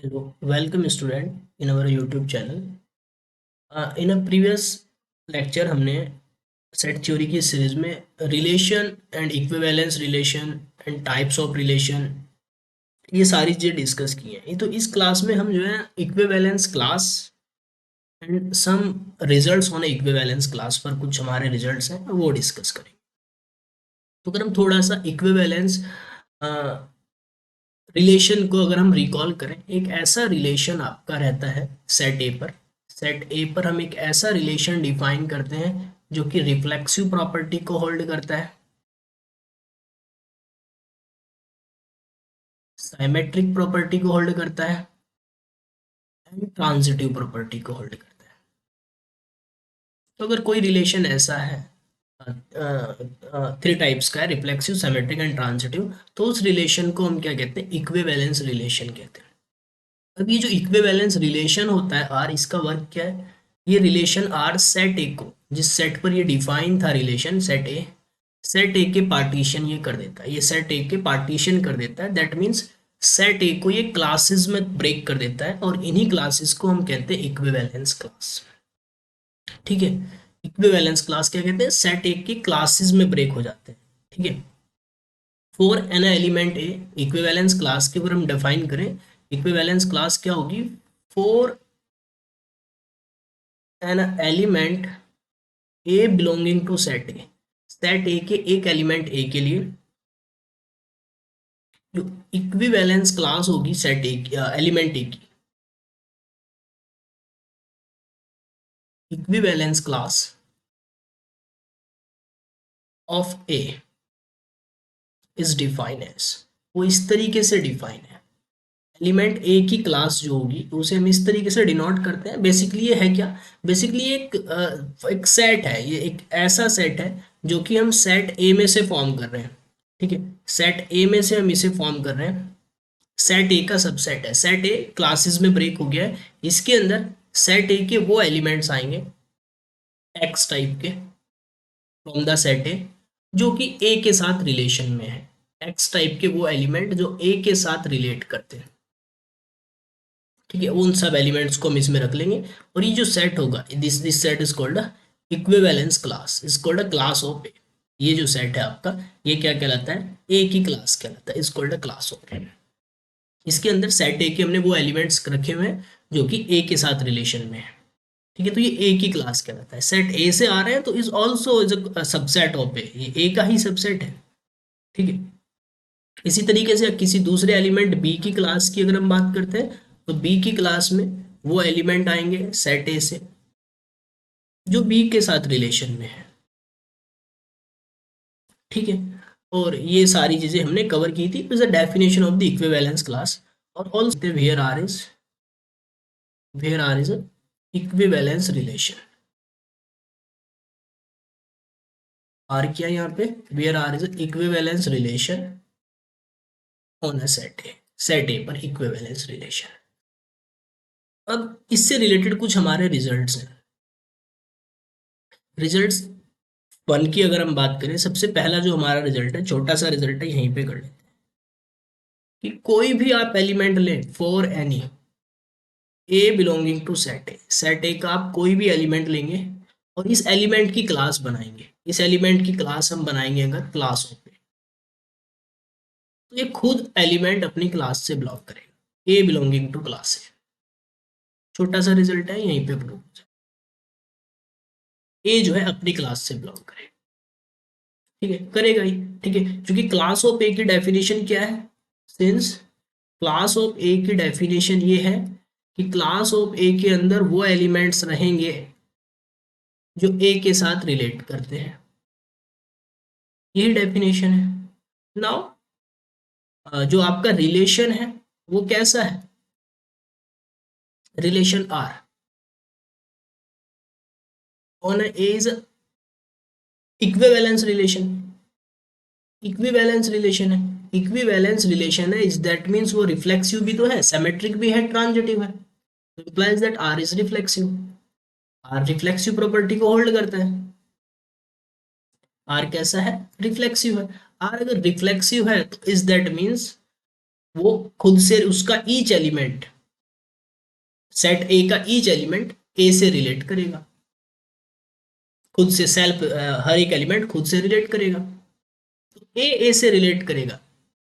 Hello, welcome student in our YouTube channel. In a previous lecture हमने set theory की series में relation and equivalence relation and types of relation ये सारी चीज़ें discuss की हैं। तो इस क्लास में हम जो है equivalence class and some results on equivalence class पर कुछ हमारे रिजल्ट्स हैं वो डिस्कस करेंगे। तो अगर हम थोड़ा सा इक्विवेलेंस रिलेशन को अगर हम रिकॉल करें, एक ऐसा रिलेशन आपका रहता है सेट ए पर हम एक ऐसा रिलेशन डिफाइन करते हैं जो कि रिफ्लेक्सिव प्रॉपर्टी को होल्ड करता है, साइमेट्रिक प्रॉपर्टी को होल्ड करता है एंड ट्रांजिटिव प्रॉपर्टी को होल्ड करता है। तो अगर कोई रिलेशन ऐसा है, थ्री टाइप्स का है, रिफ्लेक्सिव, साइमेट्रिक एंड ट्रांजिटिव, तो उस रिलेशन को हम क्या कहते हैं? इक्विवेलेंस रिलेशन कहते हैं। अब ये जो इक्विवेलेंस रिलेशन होता है आर, इसका वर्क क्या है? ये रिलेशन आर सेट ए को, जिस सेट पर ये डिफाइन था रिलेशन सेट ए के पार्टीशन ये कर देता है, ये सेट ए के पार्टीशन कर देता है। दैट मीन्स सेट ए को ये क्लासेस में ब्रेक कर देता है और इन्हीं क्लासेस को हम कहते हैं इक्विवेलेंस क्लास। ठीक है, इक्विवेलेंस क्लास क्या कहते हैं? सेट ए के क्लासेस में ब्रेक हो जाते हैं। ठीक है, for an element A, equivalence class के ऊपर हम डिफाइन करें, इक्विवेलेंस क्लास क्या होगी? For an element A belonging to set A के एक एलिमेंट ए के लिए जो इक्विवेलेंस क्लास होगी सेट ए की, एलिमेंट ए की equivalence class of A is define as, वो इस तरीके से डिफाइन है। एलिमेंट ए की क्लास जो होगी उसे हम इस तरीके से डिनोट करते हैं। बेसिकली ये है क्या? बेसिकली एक सेट है, ये एक ऐसा सेट है जो कि हम सेट ए में से फॉर्म कर रहे हैं। ठीक है, सेट ए में से हम इसे फॉर्म कर रहे हैं। सेट ए का सबसेट है, सेट ए क्लासेस में ब्रेक हो गया है, इसके अंदर सेट ए के वो एलिमेंट्स आएंगे एक्स टाइप के फ्रॉम द सेट ए जो कि ए के साथ रिलेशन में है। एक्स टाइप के वो एलिमेंट जो ए के साथ रिलेट करते हैं। ठीक है, उन सब एलिमेंट्स को हम इसमें रख लेंगे और ये जो सेट होगा, this set is called equivalence class, is called a class of A. ये जो सेट है आपका, ये क्या कहलाता है? ए की क्लास कहलाता है, is called a class of A. इसके अंदर सेट ए के हमने वो एलिमेंट्स रखे हुए हैं जो कि ए के साथ रिलेशन में है। ठीक है, तो ये ए की क्लास कहलाता है। सेट ए से आ रहे हैं तो is also is a subset of A, ये ए का ही सबसेट है। ठीक है, इसी तरीके से किसी दूसरे एलिमेंट बी की क्लास की अगर हम बात करते हैं तो बी की क्लास में वो एलिमेंट आएंगे सेट ए से जो बी के साथ रिलेशन में है। ठीक है, और ये सारी चीजें हमने कवर की थी the definition of the equivalence class. और also where R is equivalence relation. R क्या यहाँ पे? Where R is equivalence relation on a set A पर इक्विवेलेंस रिलेशन। अब इससे रिलेटेड कुछ हमारे रिजल्ट्स हैं। रिजल्ट्स वन की अगर हम बात करें, सबसे पहला जो हमारा रिजल्ट है, छोटा सा रिजल्ट है, यहीं पे कर लेते हैं कि कोई भी आप एलिमेंट लें for any A belonging to set A का आप कोई भी एलिमेंट लेंगे और इस एलिमेंट की क्लास बनाएंगे, इस एलिमेंट की क्लास हम बनाएंगे अगर क्लास ऑफ ए, तो ये खुद एलिमेंट अपनी क्लास से ब्लॉक करेगा, ए बिलोंगिंग टू क्लास ए। छोटा सा रिजल्ट है, यहीं पे प्रूव हो जाए, ए जो है अपनी क्लास से ब्लॉक करेगा। ठीक है, करेगा ही। ठीक है, क्योंकि क्लास ऑफ ए की डेफिनेशन क्या है? सिंस क्लास ऑफ ए की डेफिनेशन ये है कि क्लास ऑफ ए के अंदर वो एलिमेंट्स रहेंगे जो ए के साथ रिलेट करते हैं, यही डेफिनेशन है। नाउ जो आपका रिलेशन है वो कैसा है? Relation R on A is equivalence relation, equivalence relation है, इक्विवेलेंस रिलेशन है, इज दैट मीन्स वो रिफ्लेक्सिव भी तो है, सिमेट्रिक भी है, ट्रांजिटिव है। implies that R is reflexive, R reflexive property को होल्ड करता है। R कैसा है? रिफ्लेक्सिव है। R अगर रिफ्लेक्सिव है तो इज दैट मीन्स वो खुद से उसका ईच एलिमेंट सेट ए का ईच एलिमेंट ए से रिलेट करेगा, खुद से सेल्फ, हर एक एलिमेंट खुद से रिलेट करेगा। तो ए से रिलेट करेगा,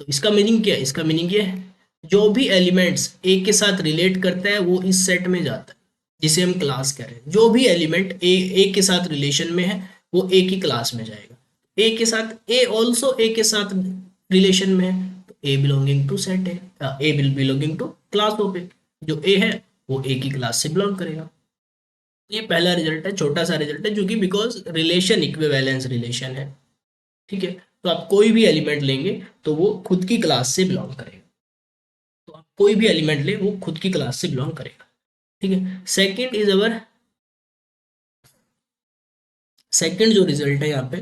तो इसका मीनिंग क्या है? इसका मीनिंग ये है जो भी एलिमेंट्स ए के साथ रिलेट करता है वो इस सेट में जाता है, जिसे हम क्लास कह रहे हैं। जो भी एलिमेंट ए के साथ रिलेशन में है वो ए की क्लास में जाएगा। ए के साथ ए ऑल्सो ए के साथ रिलेशन में है, तो A belonging to set A, A belonging to class of A. जो ए है वो ए की क्लास से बिलोंग करेगा। ये पहला रिजल्ट है, छोटा सा रिजल्ट है, जो कि बिकॉज रिलेशन इक्विवेलेंस रिलेशन है। ठीक है, तो आप कोई भी एलिमेंट लेंगे तो वो खुद की क्लास से बिलोंग करेगा। तो आप कोई भी एलिमेंट ले वो खुद की क्लास से बिलोंग करेगा। ठीक है, सेकंड इज अवर, सेकंड जो रिजल्ट है यहाँ पे,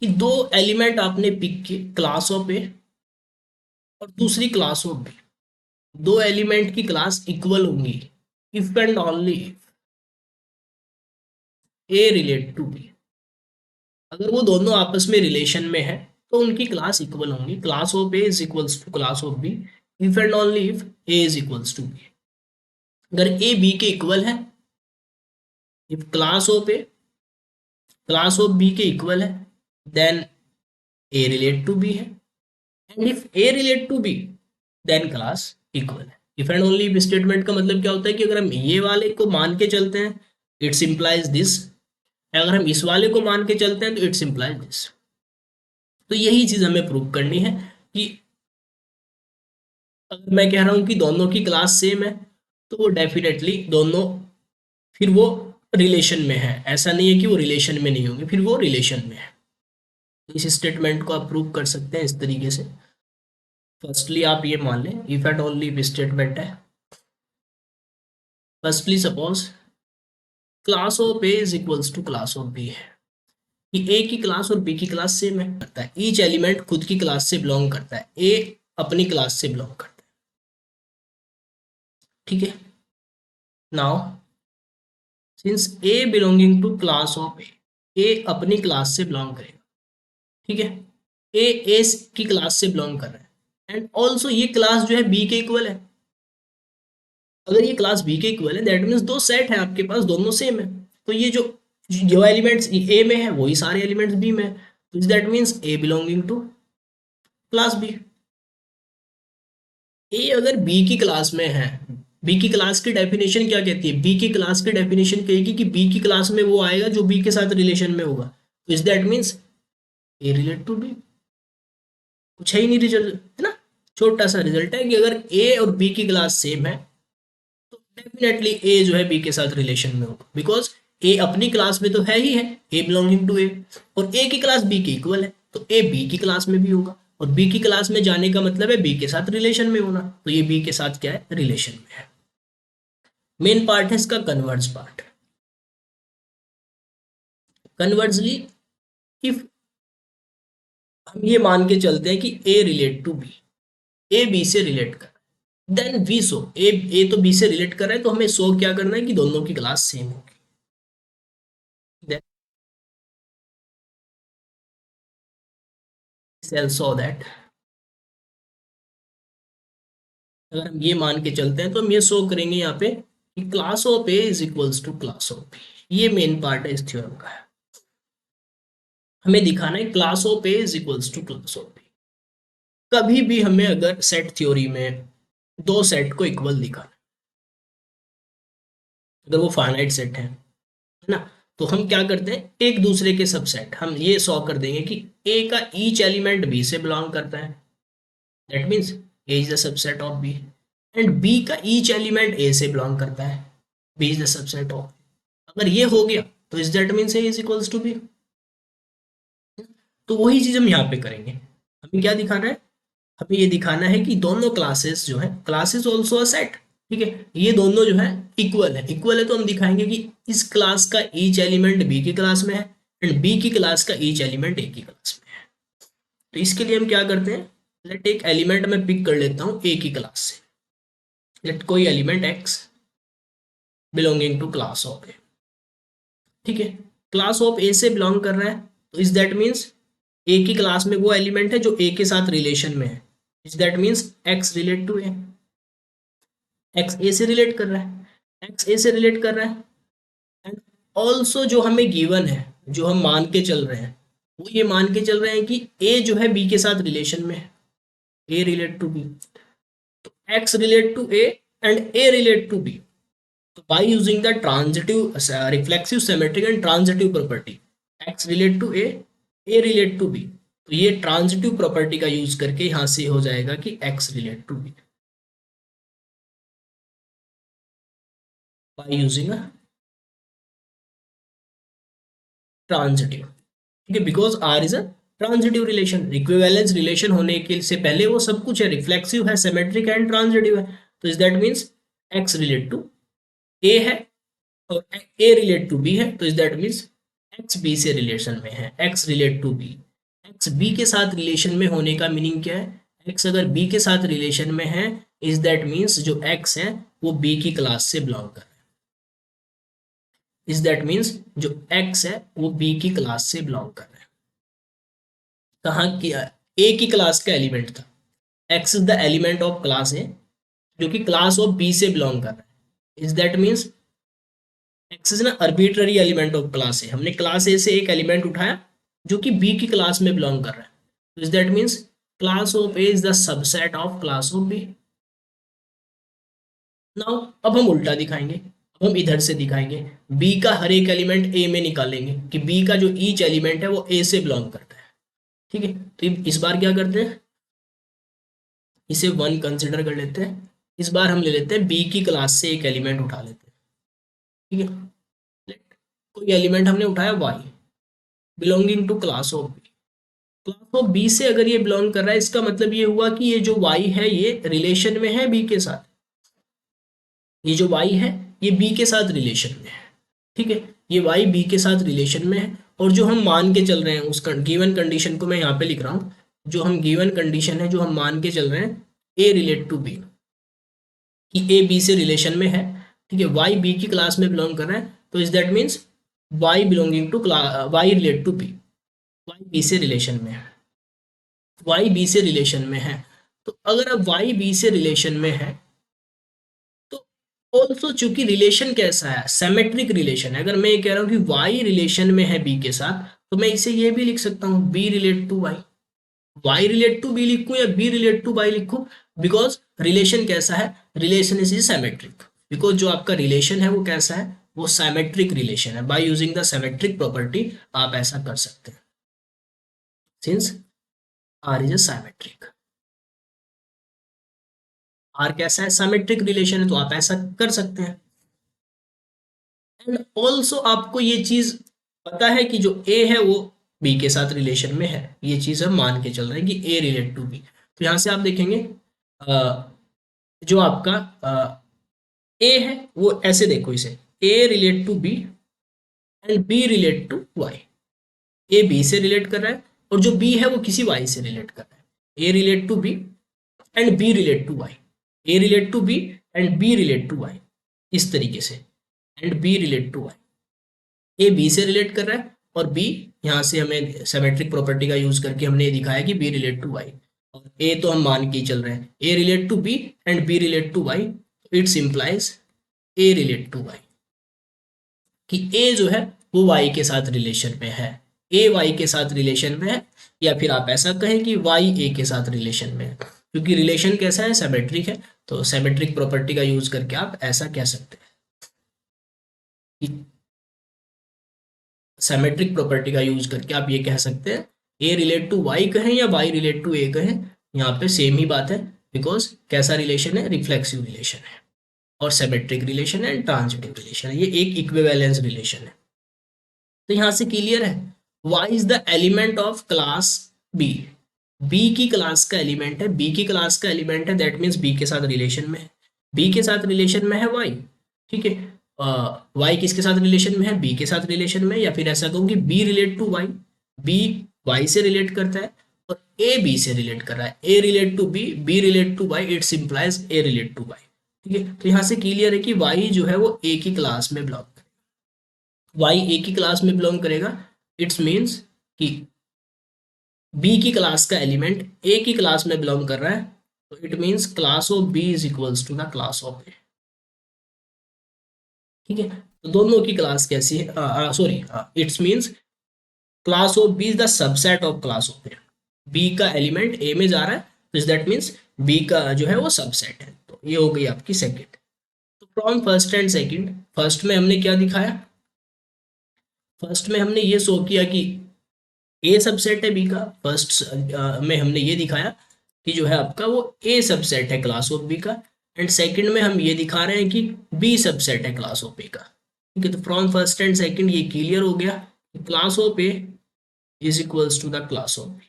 कि दो एलिमेंट आपने पिक किए, क्लास ऑफ ए और दूसरी क्लास ऑफ बी। दो एलिमेंट की क्लास इक्वल होंगी if and only A relate to B. अगर वो दोनों आपस में रिलेशन में है तो उनकी क्लास इक्वल होंगी। Class of A is equals to class of B if and only if A is equals to B. अगर ए बी के इक्वल है, इफ क्लास ऑफ बी के इक्वल है, then A relate to B है, and if A relate to B then class equal है। If and only if statement का मतलब क्या होता है कि अगर हम ये वाले को मान के चलते हैं इट्स इम्प्लाइज दिस, अगर हम इस वाले को मान के चलते हैं तो इट्स इम्प्लाइज दिस। तो यही चीज हमें प्रूव करनी है कि अगर मैं कह रहा हूं कि दोनों की क्लास सेम है तो वो डेफिनेटली दोनों, फिर वो रिलेशन में है। ऐसा नहीं है कि वो रिलेशन में नहीं होंगे, फिर वो रिलेशन में है। इस स्टेटमेंट को आप प्रूव कर सकते हैं इस तरीके से। फर्स्टली आप ये मान लें if and only if statement है। Firstly suppose class of A is equals to class of B है, कि ए की क्लास और बी की क्लास सेम है, करता है ईच एलिमेंट खुद की क्लास से बिलोंग करता है, ए अपनी क्लास से बिलोंग करता है। ठीक है, now since A belonging to class of A अपनी क्लास से बिलोंग करेगा। ठीक है, ए की क्लास से बिलोंग कर रहा है, एंड ऑल्सो ये क्लास जो है बी के इक्वल है। अगर ये क्लास बी के इक्वल है दैट मीन्स दो सेट है आपके पास, दोनों सेम है। तो ये जो एलिमेंट्स ए में है वही सारे एलिमेंट्स बी में है, तो that means A belonging to class B. A अगर बी की क्लास में है, बी की क्लास की डेफिनेशन क्या कहती है? बी की क्लास की डेफिनेशन कहेगी कि बी की क्लास में वो आएगा जो बी के साथ रिलेशन में होगा, तो is that means A relate to B. कुछ है ही नहीं रिजल्ट, है ना। छोटा सा रिजल्ट है कि अगर ए और बी की क्लास सेम है तो डेफिनेटली ए जो है बी के साथ रिलेशन में होगा, बिकॉज ए अपनी क्लास में तो है ही है, ए बिलोंगिंग टू ए, और ए की क्लास बी के इक्वल है, तो ए बी की क्लास में भी होगा। और बी की क्लास में जाने का मतलब है बी के साथ रिलेशन में होना, तो ये बी के साथ क्या है? रिलेशन में है। मेन पार्ट है इसका कन्वर्ज पार्ट। कन्वर्जली इफ हम ये मान के चलते हैं कि A relate to B, A B से रिलेट कर, देन वी शो ए तो बी से रिलेट कर रहा है, तो हमें शो क्या करना है कि दोनों की क्लास सेम होगी। Then shall show that, अगर हम ये मान के चलते हैं तो हम ये शो करेंगे यहाँ पे कि class of A is equals to class of B. ये मेन पार्ट है इस थ्योरम का है। हमें दिखाना है class of A is equals to class of B. कभी भी हमें अगर सेट थ्योरी में दो सेट को इक्वल दिखाना, अगर वो फाइनाइट सेट है ना, तो हम क्या करते हैं? एक दूसरे के सबसेट हम ये शो कर देंगे कि ए का ईच एलिमेंट बी से बिलोंग करता है, that means A is the subset of B, and B का ईच एलिमेंट ए से बिलोंग करता है, B is the subset of. अगर ये हो गया तो is that means A is equals to B. तो वही चीज हम यहाँ पे करेंगे। हमें क्या दिखाना है? हमें ये दिखाना है कि दोनों क्लासेस जो है, क्लासेस ऑल्सो अ सेट, ठीक है, ये दोनों जो है इक्वल है। इक्वल है तो हम दिखाएंगे कि इस क्लास का ईच एलिमेंट बी की क्लास में है एंड बी की क्लास का ईच एलिमेंट ए की क्लास में है। तो इसके लिए हम क्या करते हैं? लेट एक एलिमेंट मैं पिक कर लेता हूँ ए की क्लास से, लेट कोई element X belonging to class of A. ठीक है, क्लास ऑफ ए से बिलोंग कर रहा है, तो इज दैट मीन्स ए की क्लास में वो एलिमेंट है जो ए के साथ रिलेशन में है, is that means X relate to A, X A से रिलेट कर रहा है, एक्स ए से रिलेट कर रहा है। एंड ऑल्सो जो हमें गिवन है, जो हम मान के चल रहे हैं, वो ये मान के चल रहे हैं कि ए जो है बी के साथ रिलेशन में है, ए रिलेट टू बी, तो X relate to A and A relate to B. तो by using the transitive reflexive symmetric and transitive property, X relate to A relate to B, तो ये transitive property का use करके यहां से हो जाएगा कि X relate to B by using a transitive. ठीक है, because R is a transitive relation, equivalence relation होने के से पहले वो सब कुछ है, रिफ्लेक्सिव है, सिमेट्रिक एंड ट्रांजिटिव है। तो is that means X relate to A है और ए रिलेट टू बी है, तो is that means X B से रिलेशन में है, X relate to B. X B के साथ रिलेशन में होने का मीनिंग क्या है, एक्स अगर बी के साथ रिलेशन में है, इज दैट मीन्स जो एक्स है वो बी की क्लास से बिलोंग कर रहा है, इज दैट मीन्स जो एक्स है वो बी की क्लास से बिलोंग कर रहा है। कहाँ किया, ए की क्लास का एलिमेंट था, X is the element of class A जो कि क्लास ऑफ बी से बिलोंग कर रहा है, is that means X is ना arbitrary element of class A, हमने क्लास ए से एक एलिमेंट उठाया जो कि बी की क्लास में बिलोंग कर रहा है, तो is that means class of A is the subset of class of B. Now अब हम उल्टा दिखाएंगे, अब हम इधर से दिखाएंगे, बी का हर एक एलिमेंट ए में निकालेंगे कि बी का जो ईच एलिमेंट है वो ए से बिलोंग करता है। ठीक है, तो इस बार क्या करते हैं, इसे वन कंसिडर कर लेते हैं, इस बार हम ले लेते हैं बी की क्लास से एक एलिमेंट उठा लेते हैं। ठीक है, कोई एलिमेंट हमने उठाया Y belonging to class of B, class of B से अगर ये बिलोंग कर रहा है, इसका मतलब ये हुआ कि ये जो वाई है ये रिलेशन में है बी के साथ, ये जो वाई है ये बी के साथ रिलेशन में है। ठीक है, ये वाई बी के साथ रिलेशन में है, और जो हम मान के चल रहे हैं उस गिवन कंडीशन को मैं यहाँ पे लिख रहा हूँ, जो हम गिवन कंडीशन है जो हम मान के चल रहे हैं, ए रिलेट टू बी, कि ए बी से रिलेशन में है। ठीक है, वाई बी की क्लास में बिलोंग कर रहा है, तो is that means Y belonging to Y relate to B, Y B से रिलेशन में है, वाई बी से रिलेशन में है। तो अगर अब वाई बी से रिलेशन में है, तो ऑल्सो चूंकि रिलेशन कैसा है, सेमेट्रिक रिलेशन है, अगर मैं ये कह रहा हूँ कि वाई रिलेशन में है बी के साथ, तो मैं इसे ये भी लिख सकता हूँ B relate to Y, Y relate to B लिखूं या बी रिलेट टू वाई लिखूं, बिकॉज रिलेशन कैसा है, रिलेशन इज सेमेट्रिक, बिकॉज जो आपका रिलेशन है वो कैसा है, वो सेमेट्रिक रिलेशन है। By using the symmetric property आप ऐसा कर सकते हैं, since R is a symmetric, R कैसा है, सिमेट्रिक रिलेशन है, तो आप ऐसा कर सकते हैं। एंड ऑल्सो आपको ये चीज पता है कि जो ए है वो बी के साथ रिलेशन में है, ये चीज हम मान के चल रहे हैं कि ए रिलेट टू बी। तो यहां से आप देखेंगे जो आपका ए है वो ऐसे देखो, इसे A relate to B and B relate to Y, A B से रिलेट कर रहा है और जो बी है वो किसी वाई से रिलेट कर रहा है, A relate to B and B relate to Y, A relate to B and B relate to Y, इस तरीके से, and B relate to Y, A B से रिलेट कर रहा है और बी, यहाँ से हमें सिमेट्रिक प्रॉपर्टी का यूज करके हमने ये दिखाया कि बी रिलेट टू वाई, और ए तो हम मान के ही चल रहे हैं, A relate to B and B relate to Y, it's implies A relate to Y, कि ए जो है वो वाई के साथ रिलेशन में है, ए वाई के साथ रिलेशन में है, या फिर आप ऐसा कहें कि वाई ए के साथ रिलेशन में है, क्योंकि रिलेशन कैसा है, सिमेट्रिक है, तो सिमेट्रिक प्रॉपर्टी का यूज करके आप ऐसा कह सकते हैं कि सिमेट्रिक प्रॉपर्टी का यूज करके आप ये कह सकते हैं, ए रिलेट टू वाई कहें या वाई रिलेट टू ए कहें, यहाँ पे सेम ही बात है, बिकॉज कैसा रिलेशन है, रिफ्लेक्सिव रिलेशन है, और सिमेट्रिक रिलेशन है, ट्रांजिटिव रिलेशन है, ये एक इक्विवेलेंस रिलेशन है। तो यहाँ से क्लियर है, Y is the element of class B, B की क्लास का एलिमेंट है, बी की क्लास का एलिमेंट है, दैट मीन्स बी के साथ रिलेशन में है, बी के साथ रिलेशन में है वाई। ठीक है, वाई किसके साथ रिलेशन में है, बी के साथ रिलेशन में, या फिर ऐसा कहूँ कि B relate to Y, B Y से रिलेट करता है और ए बी से रिलेट कर रहा है, A relate to B, B relate to Y, it's implies A relate to Y. ठीक है, तो यहाँ से क्लियर है कि वाई जो है वो ए की क्लास में बिलोंग करेगा, वाई ए की क्लास में बिलोंग करेगा, इट्स मीन्स कि बी की क्लास का एलिमेंट ए की क्लास में बिलोंग कर रहा है, तो it means class of B is equals to the class of A. ठीक है, तो दोनों की क्लास कैसी है, sorry, it's means class of B is the subset of class of A. B का एलिमेंट ए में जा रहा है, तो दैट मीन्स बी का जो है वो सबसेट है। तो ये हो गई आपकी सेकंड। तो from first and second, first में हमने क्या दिखाया, फर्स्ट में हमने ये शो किया कि ए सबसेट है बी का। फर्स्ट में हमने ये दिखाया कि जो है आपका वो ए सबसेट है क्लास ऑफ बी का। एंड सेकंड में हम ये दिखा रहे हैं कि बी सबसेट है क्लास ऑफ ए का। ठीक है, तो फ्रॉम फर्स्ट एंड सेकंड ये क्लियर हो गया, class of A is equals to the class of B.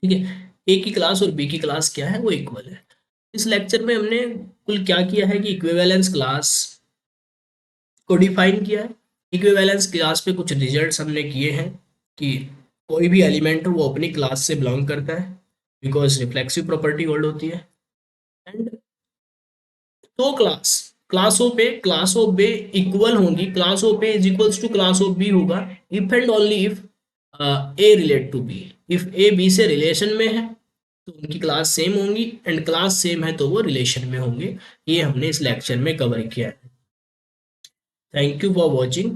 ठीक है, ए की क्लास और बी की क्लास क्या है, वो इक्वल है। इस लेक्चर में हमने कुल क्या किया है कि इक्विवेलेंस क्लास को डिफाइन किया है। इक्विवेलेंस क्लास पे कुछ रिजल्ट्स हमने किए हैं कि कोई भी एलिमेंट हो वो अपनी क्लास से बिलोंग करता है, बिकॉज रिफ्लेक्सिव प्रॉपर्टी होल्ड होती है। एंड तो क्लास ऑफ बे इक्वल होंगी, class of A is equals to class of B होगा if and only if A relate to B. If A B से relation में है तो उनकी क्लास सेम होंगी, एंड क्लास सेम है तो वो रिलेशन में होंगे। ये हमने इस लेक्चर में कवर किया है। Thank you for watching.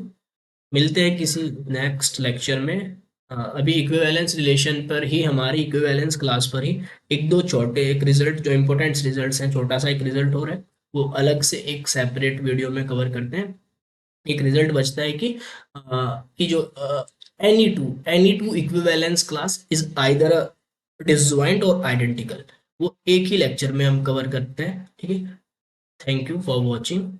मिलते हैं किसी नेक्स्ट लेक्चर में। अभी इक्विवेलेंस रिलेशन पर ही, हमारी इक्विवेलेंस क्लास पर ही एक दो छोटे एक रिजल्ट जो इम्पोर्टेंट रिजल्ट्स हैं, छोटा सा एक रिजल्ट हो रहा है, वो अलग से एक सेपरेट वीडियो में कवर करते हैं। एक रिजल्ट बचता है कि जो any two equivalence class is either disjoint और आइडेंटिकल, वो एक ही लेक्चर में हम कवर करते हैं। ठीक है, थैंक यू फॉर वॉचिंग।